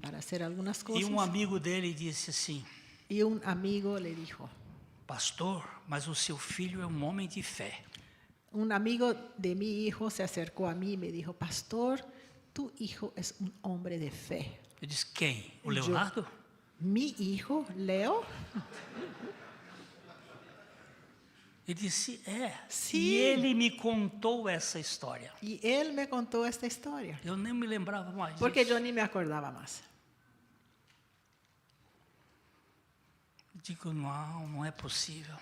para hacer algunas e cosas amigo dele disse assim, y un amigo le dijo, pastor, mas o seu filho é homem de fé. un amigo de mi hijo se acercó a mí y me dijo, pastor, tu hijo es un hombre de fe. Eu disse, quem? O Eu. Leonardo? Mi hijo, Leo, Ele disse, Sim. E ele me contou essa história. y él me contó esta historia, Eu nem me lembrava mais porque disso. yo ni me acordaba más. Digo, não é possível.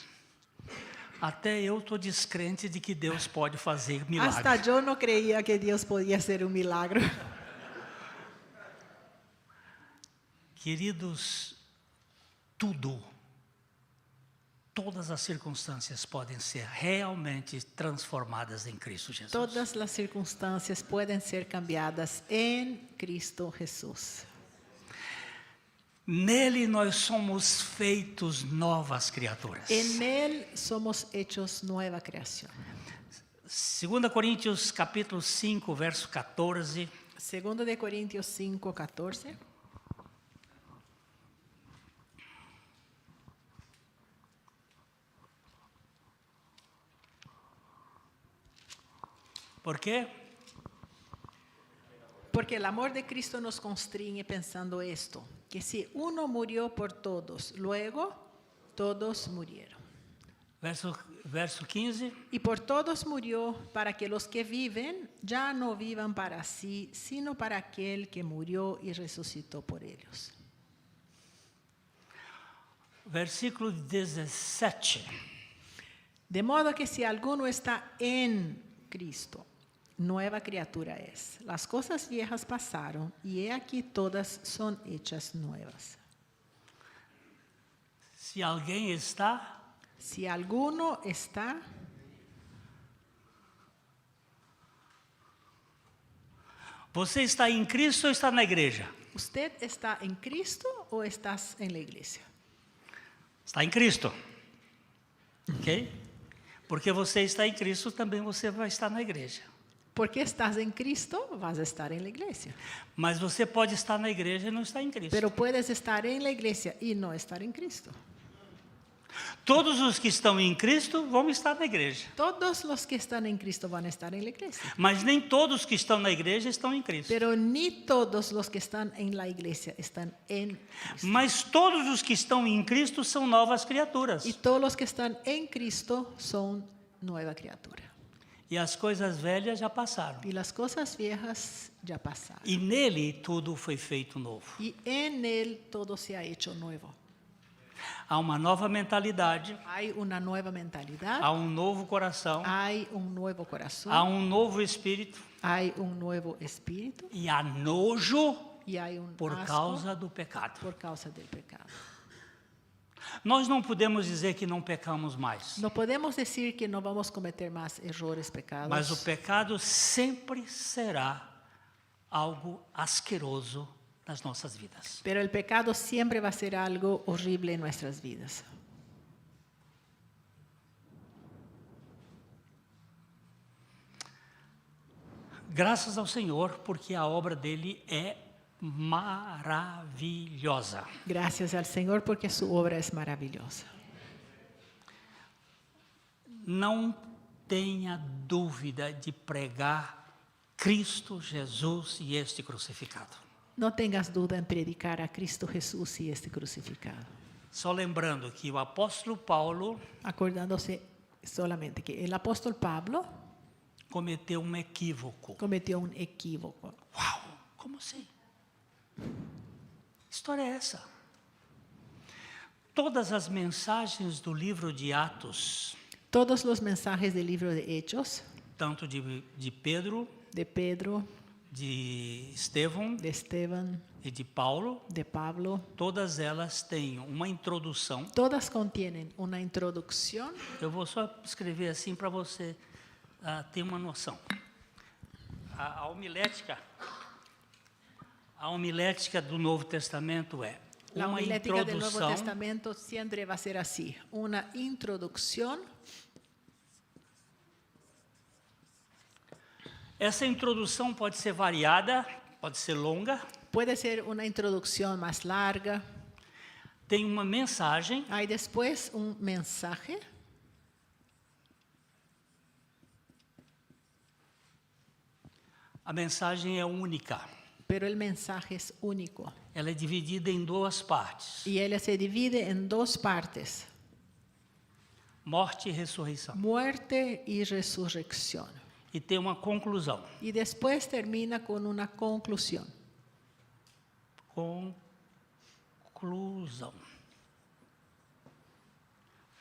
Até eu estou descrente de que Deus pode fazer milagres. Hasta yo no creía que Dios podía hacer un milagro. Queridos, todas as circunstâncias podem ser realmente transformadas em Cristo Jesus. Todas las circunstancias pueden ser cambiadas en Cristo Jesús. Nele nós somos feitos novas criaturas. En Él somos hechos nueva creación. 2 Coríntios capítulo 5, verso 14. Segundo de Corintios 5, 14. Por quê? Porque el amor de Cristo nos constriñe pensando esto, que si uno murió por todos, luego todos murieron. Verso 15. Y por todos murió para que los que viven ya no vivan para sí, sino para aquel que murió y resucitó por ellos. Versículo 17. De modo que si alguno está en Cristo, nueva criatura es. Las cosas viejas pasaron y he aquí todas son hechas nuevas. Se alguém está, Si alguno está, você está em Cristo ou está na igreja? ¿usted está en Cristo o estás en la iglesia? Está em Cristo. Ok? Porque você está em Cristo, também você vai estar na igreja. Porque estás en Cristo, vas a estar en la iglesia. Mas você pode estar na igreja e não estar em Cristo. Pero puedes estar en la iglesia y no estar en Cristo. Todos os que estão em Cristo vão estar na igreja. Todos los que están en Cristo van a estar en la iglesia. Mas nem todos que estão na igreja estão em Cristo. Pero ni todos los que están en la iglesia están en Cristo. Mas todos os que estão em Cristo são novas criaturas. Y todos los que están en Cristo son nueva criatura. E as coisas velhas já passaram. Y las cosas viejas ya pasaron. E nele tudo foi feito novo. Y en Él todo se ha hecho nuevo. Há uma nova mentalidade, Hay una nueva mentalidad, há um novo coração, hay un nuevo corazón, há um novo espírito hay un nuevo espíritu e há nojo y hay un por asco causa do pecado. por causa del pecado. Nós não podemos dizer que não pecamos mais, No podemos decir que no vamos a cometer más errores, pecados, mas o pecado sempre será algo asqueroso nas nossas vidas. pero el pecado siempre va a ser algo horrible en nuestras vidas. Graças ao Senhor, porque a obra dele é maravilhosa. Gracias al Señor porque su obra es maravillosa. Não tenha dúvida de pregar Cristo Jesus e este crucificado. No tengas duda en predicar a Cristo Jesús y este crucificado. Só lembrando que o apóstolo Paulo Acordándose solamente que el apóstol Pablo cometeu um equívoco. cometió un equívoco. Uau, como assim? Que história é essa? Todas as mensagens do livro de Atos, Todos los mensajes del libro de Hechos, tanto de Pedro, de Pedro, de Estevão de Esteban, e de Paulo, de Pablo, todas elas têm uma introdução. todas contienen una introducción. Eu vou só escrever assim para você ter uma noção. A homilética do Novo Testamento é La uma homilética del Nuevo introdução Testamento siempre va a ser así, una introducción. Essa introdução pode ser variada, pode ser longa, Puede ser una introducción más larga. tem uma mensagem Hay después un mensaje. a mensagem é única. Pero el mensaje es único. Ela é dividida em duas partes: Y ella se divide en dos partes: morte e ressurreição. muerte y resurrección. E tem uma conclusão. Y después termina con una conclusión. Conclusão.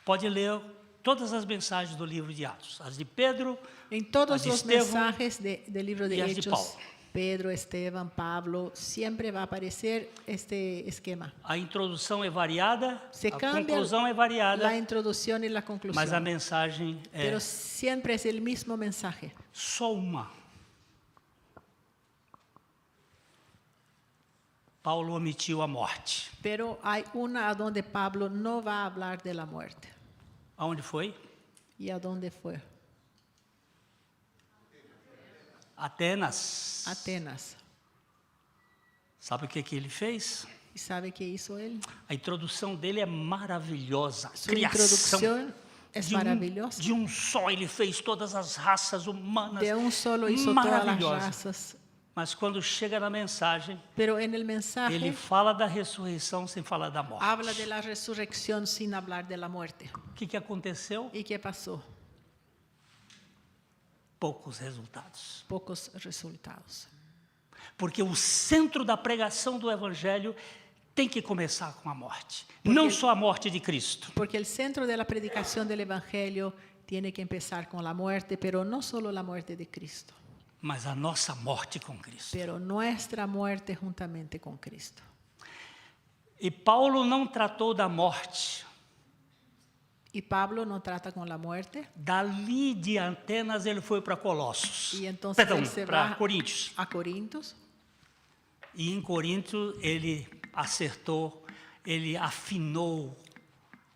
Pode ler todas as mensagens do livro de Atos, as de Pedro, En todos as de los Estevão mensajes del libro de y las de Hechos, Pablo. Pedro, Esteban, Pablo, siempre va a aparecer este esquema. A introdução é variada, Se a cambia conclusão é variada, la introducción y la conclusión. mas a mensagem é Pero siempre es el mismo mensaje. só uma. Paulo omitiu a morte. Pero hay una a donde Pablo no va a hablar de la muerte. Aonde foi? ¿Y a dónde fue? Atenas. Atenas. Sabe o que ele fez? ¿Y sabe qué hizo él? A introdução dele é maravilhosa. Su Criação. introducción es maravillosa. De um só ele fez todas as raças humanas. De un solo hizo todas las maravilhosa. razas. Mas quando chega na mensagem, Pero en el mensaje ele fala da ressurreição sem falar da morte. habla de la resurrección sin hablar de la muerte. O que aconteceu? ¿Y qué pasó? Poucos resultados. Pocos resultados. Porque o centro da pregação do Evangelho tem que começar com a morte. Não só a morte de Cristo, Porque el centro de la predicación del Evangelio tiene que empezar con la muerte, pero no solo la muerte de Cristo, mas a nossa morte com Cristo. pero nuestra muerte juntamente con Cristo. E Paulo não tratou da morte. Y Pablo no trata con la muerte. Dali de Atenas ele foi para Colossos. Y entonces Perdão, él se para va Coríntios. a Corintios. E em Corinto ele acertou, ele afinou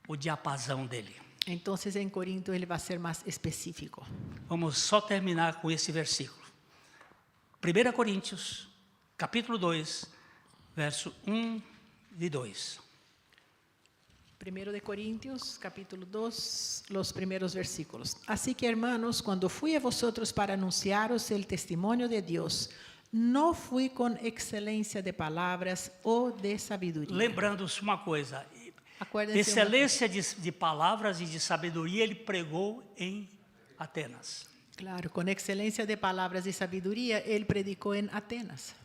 o diapasão dele. Entonces en Corinto él va a ser más específico. Vamos só terminar com esse versículo. 1 Coríntios, capítulo 2, verso 1 e 2. 1 de Corintios, capítulo 2, los primeros versículos. Así que, hermanos, cuando fui a vosotros para anunciaros el testimonio de Dios, no fui con excelencia de palabras o de sabiduría. Lembrando-se uma coisa, Acuérdense excelência de palavras e de sabedoria ele pregou em Atenas. Claro, con excelencia de palabras y sabiduría, él predicó en Atenas.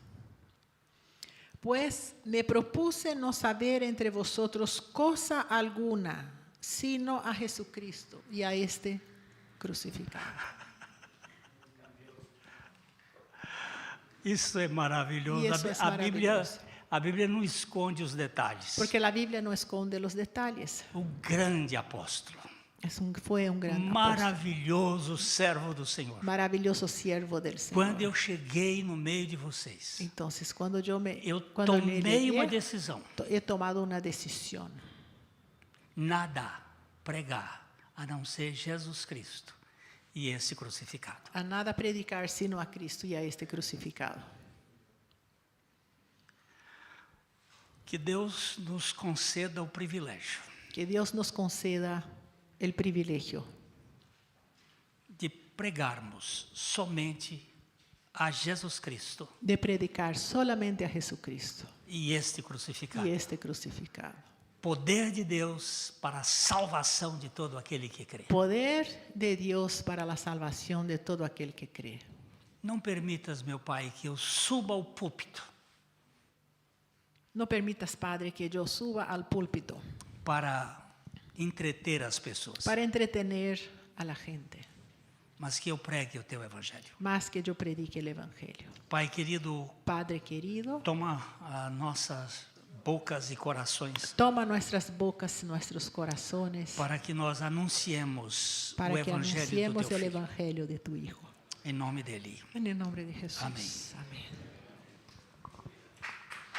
Pues me propuse no saber entre vosotros cosa alguna, sino a Jesucristo y a este crucificado. Isso é maravilhoso. E isso é maravilhoso. A Bíblia não esconde os detalhes. Porque la Biblia no esconde los detalles. O grande apóstolo. Fue un gran apóstol. Maravilhoso servo do Senhor. Maravilloso siervo del Señor. Quando eu cheguei no meio de vocês, Entonces, cuando le tomei llegué, uma decisão. he tomado una decisión. Nada pregar a não ser Jesus Cristo e esse crucificado. A nada predicar sino a Cristo y a este crucificado. Que Deus nos conceda o privilégio Que Dios nos conceda el privilegio de pregarmos somente a Jesus Cristo de predicar solamente a Jesucristo e este crucificado. y este crucificado. Poder de Deus para a salvação de todo aquele que crê. Poder de Dios para la salvación de todo aquel que cree. Não permitas, meu Pai, que eu suba ao púlpito No permitas, Padre, que yo suba al púlpito para entreter as pessoas, para entretener a la gente, mas que eu pregue o teu evangelho. más que yo predique el Evangelio. Pai querido, Padre querido, toma as nossas bocas e corações toma nuestras bocas, nuestros corazones, para que nós anunciemos o para que evangelho do anunciemos teu el filho. Evangelio de tu Hijo. Em nome dele. En el nombre de Jesús. Amén. Amén.